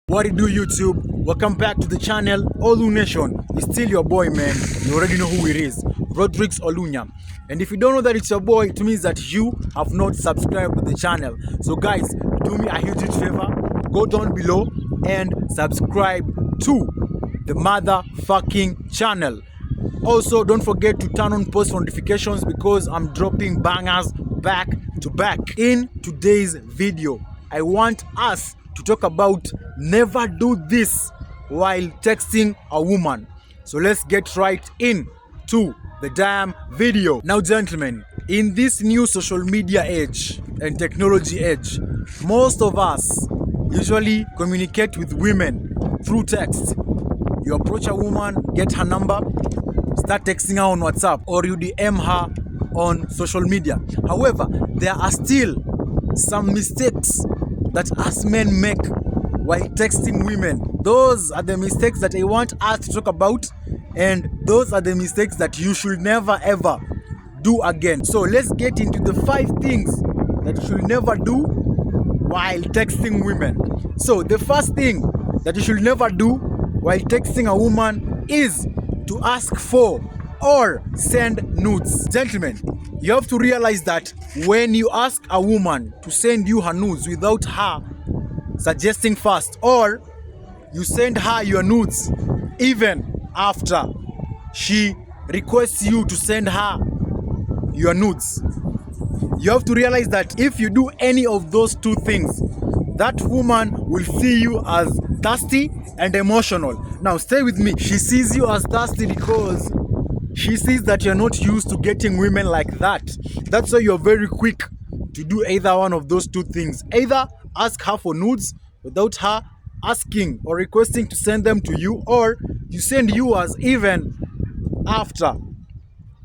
What it do, YouTube? Welcome back to the channel. Olu Nation. It's still your boy, man. You already know who it is, Rodrix Olunya. And if you don't know that it's your boy, it means that you have not subscribed to the channel. So guys, do me a huge favor, go down below and subscribe to the motherfucking channel. Also, don't forget to turn on post notifications because I'm dropping bangers back to back. In today's video, I want us to talk about never do this while texting a woman. So let's get right into the damn video. Now, gentlemen, in this new social media age and technology age, most of us usually communicate with women through text. You approach a woman, get her number, start texting her on WhatsApp, or you DM her on social media. However, there are still some mistakes that us men make while texting women. Those are the mistakes that I want us to talk about, and those are the mistakes that you should never ever do again. So let's get into the 5 things that you should never do while texting women. So the first thing that you should never do while texting a woman is to ask for or send nudes. Gentlemen, you have to realize that when you ask a woman to send you her nudes without her suggesting first, or you send her your nudes even after she requests you to send her your nudes, you have to realize that if you do any of those 2 things, that woman will see you as thirsty and emotional. Now stay with me. She sees you as thirsty because she sees that you're not used to getting women like that. That's why you're very quick to do either one of those 2 things. Either ask her for nudes without her asking or requesting to send them to you, or you send yours even after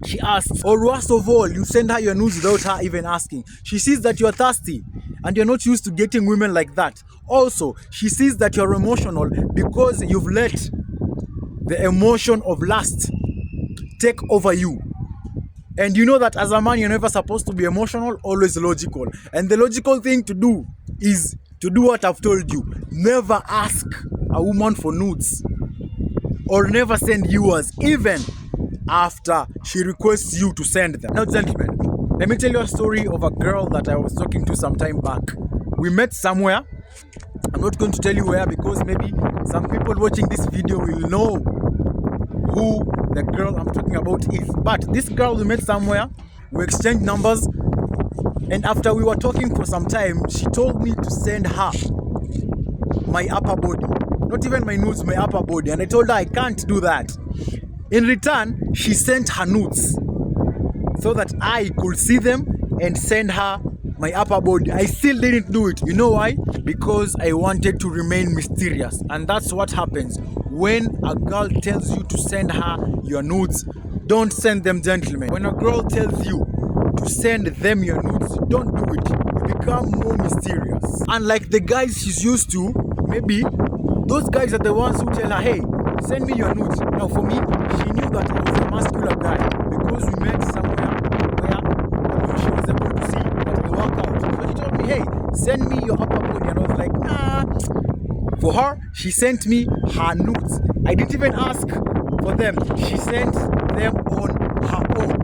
she asks. Or worst of all, you send her your nudes without her even asking. She sees that you're thirsty and you're not used to getting women like that. Also, she sees that you're emotional because you've let the emotion of lust take over you. And you know that as a man, you're never supposed to be emotional, always logical. And the logical thing to do is to do what I've told you. Never ask a woman for nudes, or never send yours even after she requests you to send them. Now, gentlemen, let me tell you a story of a girl that I was talking to some time back. We met somewhere. I'm not going to tell you where because maybe some people watching this video will know who the girl I'm talking about is. But this girl we met somewhere, we exchanged numbers, and after we were talking for some time, she told me to send her my upper body. Not even my nudes, my upper body. And I told her I can't do that. In return, she sent her nudes so that I could see them and send her my upper body. I still didn't do it. You know why? Because I wanted to remain mysterious. And that's what happens when a girl tells you to send her your nudes. Don't send them, gentlemen. When a girl tells you to send them your nudes, don't do it. You become more mysterious. Unlike the guys she's used to, maybe those guys are the ones who tell her, hey, send me your nudes. Now for me, she knew that I was a muscular guy because we met somewhere where she was able to see that I work out. So she told me, hey, send me your upper body. And I was like, nah. For her, she sent me her nudes. I didn't even ask for them. She sent them on her own.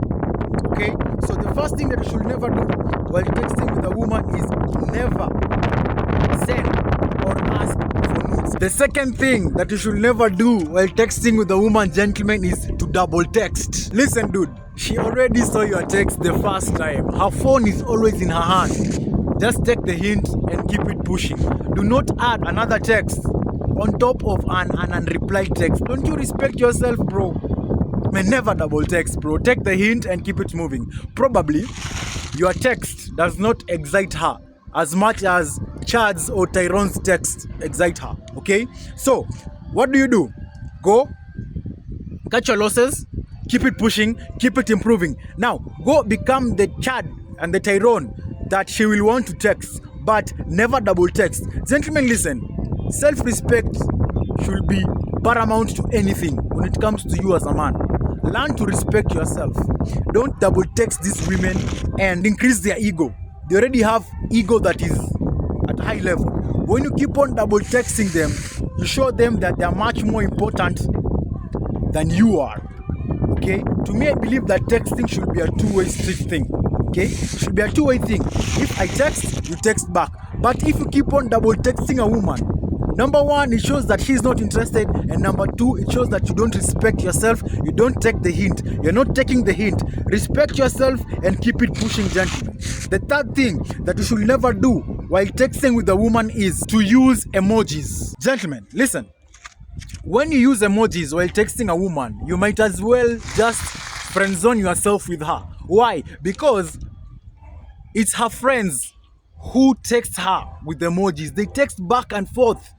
Okay? So the first thing that you should never do while texting with a woman is never send or ask for nudes. The second thing that you should never do while texting with a woman, gentlemen, is to double text. Listen, dude, she already saw your text the first time. Her phone is always in her hand. Just take the hint and keep it pushing. Do not add another text on top of an unreplied text. Don't you respect yourself, bro? Man, never double text, bro. Take the hint and keep it moving. Probably your text does not excite her as much as Chad's or Tyrone's text excite her. Okay? So, what do? Go, cut your losses, keep it pushing, keep it improving. Now, go become the Chad and the Tyrone that she will want to text, but never double text. Gentlemen, listen. Self-respect should be paramount to anything when it comes to you as a man. Learn to respect yourself. Don't double text these women and increase their ego. They already have ego that is at high level. When you keep on double texting them, you show them that they are much more important than you are. Okay? To me, I believe that texting should be a two-way street thing. Okay? It should be a two-way thing. If I text, you text back. But if you keep on double texting a woman, number one, it shows that she's not interested, and number two, it shows that you don't respect yourself. You don't take the hint. You're not taking the hint. Respect yourself and keep it pushing, gentlemen. The third thing that you should never do while texting with a woman is to use emojis. Gentlemen, listen. When you use emojis while texting a woman, you might as well just friend zone yourself with her. Why? Because it's her friends who text her with emojis. They text back and forth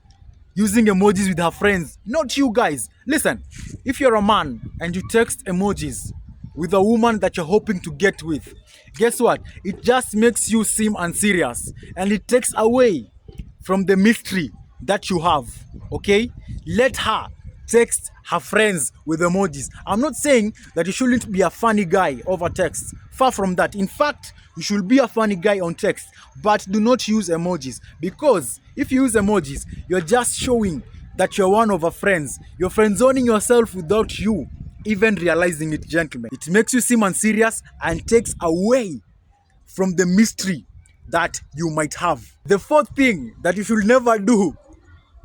using emojis with her friends, not you guys. Listen, if you're a man and you text emojis with a woman that you're hoping to get with, guess what? It just makes you seem unserious, and it takes away from the mystery that you have. Okay? Let her text her friends with emojis. I'm not saying that you shouldn't be a funny guy over text. Far from that. In fact, you should be a funny guy on text, but do not use emojis, because if you use emojis, you're just showing that you're one of her friends. You're friend zoning yourself without you even realizing it, gentlemen. It makes you seem unserious and takes away from the mystery that you might have. The fourth thing that you should never do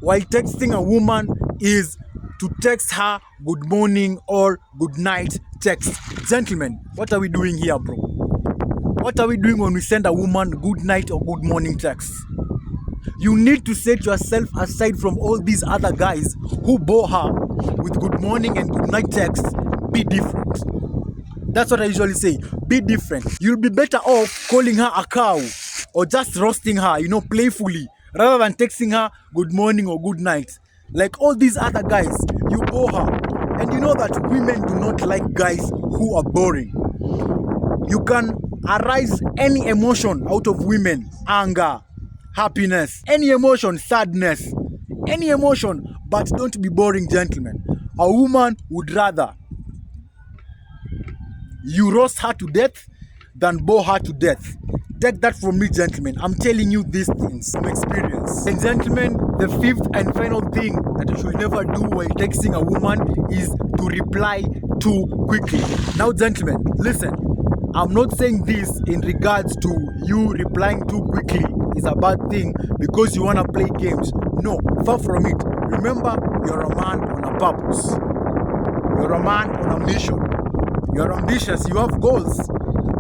while texting a woman is to text her good morning or good night text. Gentlemen, what are we doing here, bro? What are we doing when we send a woman good night or good morning text? You need to set yourself aside from all these other guys who bore her with good morning and good night texts. Be different. That's what I usually say. Be different. You'll be better off calling her a cow or just roasting her, playfully, rather than texting her good morning or good night. Like all these other guys, you bore her. And you know that women do not like guys who are boring. You can arise any emotion out of women. Anger, happiness, any emotion, sadness, any emotion, but don't be boring, gentlemen. A woman would rather you roast her to death than bore her to death. Take that from me, gentlemen. I'm telling you these things from experience. And gentlemen, the fifth and final thing that you should never do while texting a woman is to reply too quickly. Now, gentlemen, listen. I'm not saying this in regards to you replying too quickly is a bad thing because you want to play games. No, far from it. Remember, you're a man on a purpose. You're a man on a mission. You're ambitious. You have goals.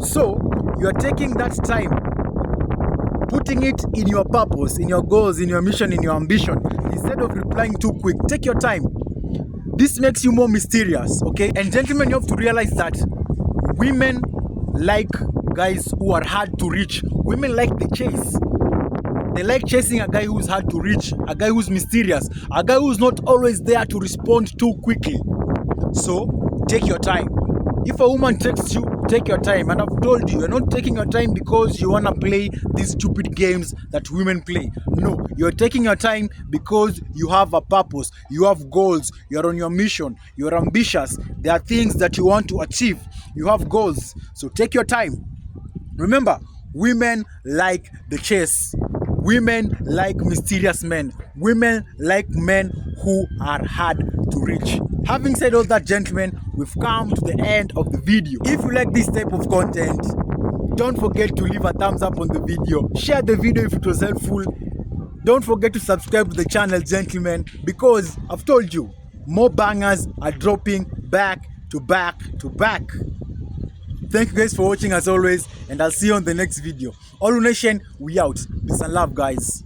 So, you're taking that time, putting it in your purpose, in your goals, in your mission, in your ambition. Instead of replying too quick, take your time. This makes you more mysterious, okay? And gentlemen, you have to realize that women like guys who are hard to reach. Women like the chase. They like chasing a guy who's hard to reach, a guy who's mysterious, a guy who's not always there to respond too quickly. So, take your time. If a woman texts you, take your time. And I've told you, you're not taking your time because you want to play these stupid games that women play. No, you're taking your time because you have a purpose. You have goals. You're on your mission. You're ambitious. There are things that you want to achieve. You have goals. So take your time. Remember, women like the chase. Women like mysterious men. Women like men who are hard to reach. Having said all that, gentlemen, we've come to the end of the video. If you like this type of content, don't forget to leave a thumbs up on the video. Share the video if it was helpful. Don't forget to subscribe to the channel, gentlemen, because I've told you, more bangers are dropping back to back to back. Thank you guys for watching as always, and I'll see you on the next video. Olu Nation, we out. Peace and love, guys.